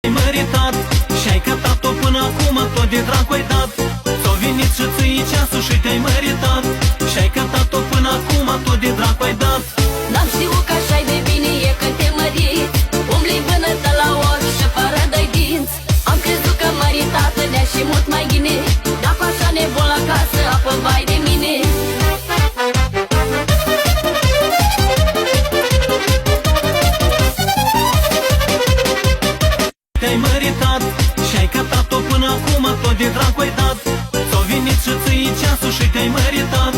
Ai meritat și-ai cătat-o până acum, tot de dracu ai dat. S-o venit și ți-i ceasul și te-ai meritat și-ai cătat-o până acum, tot de dracu ai dat. N-am știut că așa-i de bine e când te măriți, umbli vânătă la ochi și fără doi dinți. Am crezut că măritată dea și mult mai ghine, dacă așa nebun la casă, apă vai de mine. Te-ai meritat și-ai cătat-o până acum, tot de dracu ai dat. S-o venit și ți-i ceasul și te-ai meritat